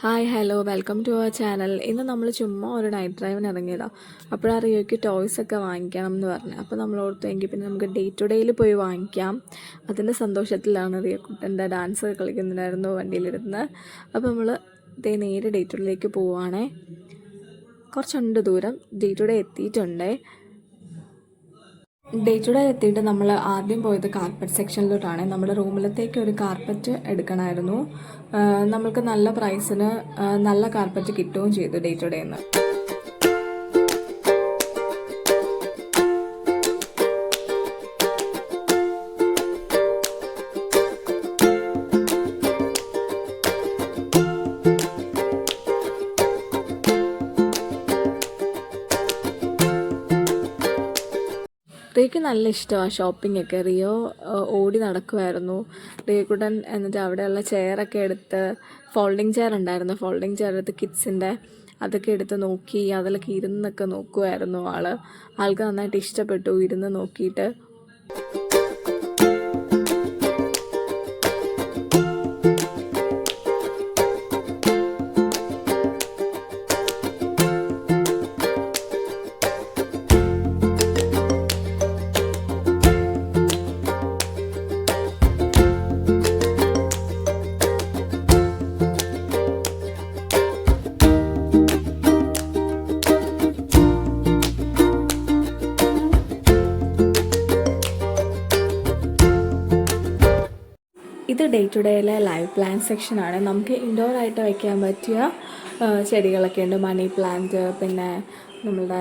Hi hello welcome to our channel. ഇന്ന് നമ്മൾ ചുമ്മാ ഒരു നൈറ്റ് ഡ്രൈവിന് ഇറങ്ങിയതാണ്. അപ്പോഴാണ് റിയോയ്ക്ക് ടോയ്സൊക്കെ വാങ്ങിക്കണം എന്ന് പറഞ്ഞു. അപ്പോൾ നമ്മൾ ഓർത്തെങ്കിൽ പിന്നെ നമുക്ക് ഡേ ടു ഡേയിൽ പോയി വാങ്ങിക്കാം. അതിൻ്റെ സന്തോഷത്തിലാണ് റിയോ കുട്ടൻ്റെ ഡാൻസ് കളിക്കുന്നുണ്ടായിരുന്നു വണ്ടിയിലിരുന്ന്. അപ്പോൾ നമ്മൾ നേരെ ഡേ ടു ഡേയിലേക്ക് പോവുകയാണേ. കുറച്ചുണ്ട് ദൂരം. ഡേ ടു ഡേ എത്തിയിട്ടുണ്ടേ. ഡേ ടു ഡേ എത്തിയിട്ട് നമ്മൾ ആദ്യം പോയത് കാർപ്പറ്റ് സെക്ഷനിലോട്ടാണ്. നമ്മുടെ റൂമിലത്തേക്ക് ഒരു കാർപ്പറ്റ് എടുക്കണമായിരുന്നു. നമ്മൾക്ക് നല്ല പ്രൈസിന് നല്ല കാർപ്പറ്റ് കിട്ടുകയും ചെയ്തു ഡേ ടു ഡേന്ന്. റിയോയ്ക്ക് നല്ല ഇഷ്ടമാണ് ഷോപ്പിംഗ് ഒക്കെ. റിയോ ഓടി നടക്കുമായിരുന്നു. റിയോക്കുട്ടൻ എന്നിട്ട് അവിടെയുള്ള ചെയറൊക്കെ എടുത്ത്, ഫോൾഡിങ് ചെയർ ഉണ്ടായിരുന്നു, ഫോൾഡിങ് ചെയർ എടുത്ത് കിഡ്സിൻ്റെ അതൊക്കെ എടുത്ത് നോക്കി, അതിലൊക്കെ ഇരുന്നൊക്കെ നോക്കുമായിരുന്നു. ആൾക്ക് നന്നായിട്ട് ഇഷ്ടപ്പെട്ടു ഇരുന്ന് നോക്കിയിട്ട്. ഇത് ഡേ ടു ഡേയിലെ ലൈവ് പ്ലാന്റ് സെക്ഷനാണ്. നമുക്ക് ഇൻഡോർ ആയിട്ട് വയ്ക്കാൻ പറ്റിയ ചെടികളൊക്കെ ഉണ്ട്. മണി പ്ലാന്റ്, പിന്നെ നമ്മളുടെ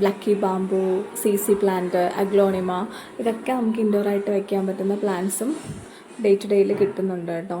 lucky bamboo, C plant, aglaonema, ഇതൊക്കെ നമുക്ക് ഇൻഡോർ ആയിട്ട് വയ്ക്കാൻ പറ്റുന്ന പ്ലാന്റ്സും ഡേ ടു ഡേയിൽ കിട്ടുന്നുണ്ട് കേട്ടോ.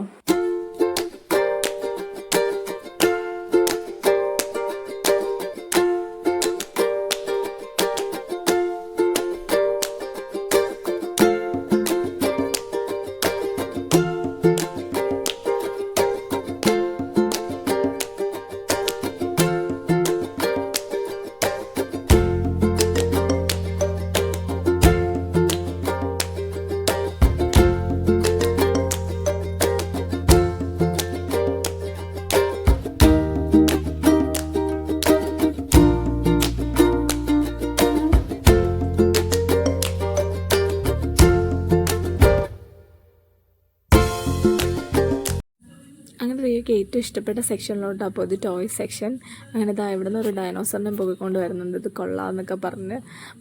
അങ്ങനെ റിയോയ്ക്ക് ഏറ്റവും ഇഷ്ടപ്പെട്ട സെക്ഷനിലോട്ട് അപ്പോൾ ഇത് ടോയ് സെക്ഷൻ. അങ്ങനെ ഇതാ ഇവിടെ നിന്ന് ഒരു ഡൈനോസറിനെ പൊക്കിക്കൊണ്ട് വരുന്നുണ്ട്, ഇത് കൊള്ളാമെന്നൊക്കെ പറഞ്ഞ്.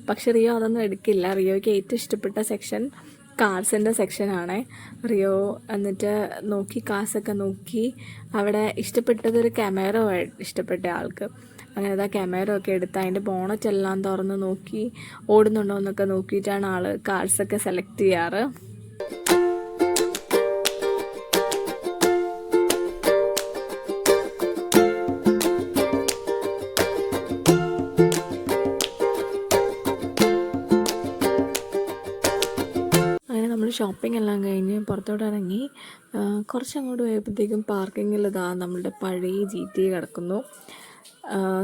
പക്ഷെ റിയോ അതൊന്നും എടുക്കില്ല. റിയോയ്ക്ക് ഏറ്റവും ഇഷ്ടപ്പെട്ട സെക്ഷൻ കാർസിൻ്റെ സെക്ഷനാണ്. റിയോ എന്നിട്ട് നോക്കി, കാർസൊക്കെ നോക്കി. അവിടെ ഇഷ്ടപ്പെട്ടതൊരു ക്യാമറോ ഇഷ്ടപ്പെട്ട ആൾക്ക്. അങ്ങനെ ഇതാ ക്യാമറ ഒക്കെ എടുത്ത് അതിൻ്റെ ബോണറ്റ് എല്ലാം തുറന്ന് നോക്കി, ഓടുന്നുണ്ടോ എന്നൊക്കെ നോക്കിയിട്ടാണ് ആൾ കാർസൊക്കെ സെലക്ട് ചെയ്യാറ്. നമ്മൾ ഷോപ്പിംഗ് എല്ലാം കഴിഞ്ഞ് പുറത്തോട്ട് ഇറങ്ങി. കുറച്ചങ്ങോട്ട് പോയപ്പോഴത്തേക്കും പാർക്കിങ്ങിൽ ഇതാ നമ്മളുടെ പഴയ GT കിടക്കുന്നു.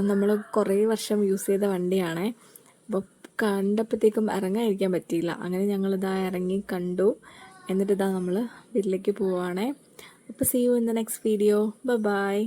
നമ്മൾ കുറേ വർഷം യൂസ് ചെയ്ത വണ്ടിയാണേ. അപ്പോൾ കണ്ടപ്പോഴത്തേക്കും ഇറങ്ങാതിരിക്കാൻ പറ്റിയില്ല. അങ്ങനെ ഞങ്ങളിതാ ഇറങ്ങി കണ്ടു. എന്നിട്ട് ഇതാ നമ്മൾ വീട്ടിലേക്ക് പോവുകയാണേ. അപ്പോൾ see you in the next video. By.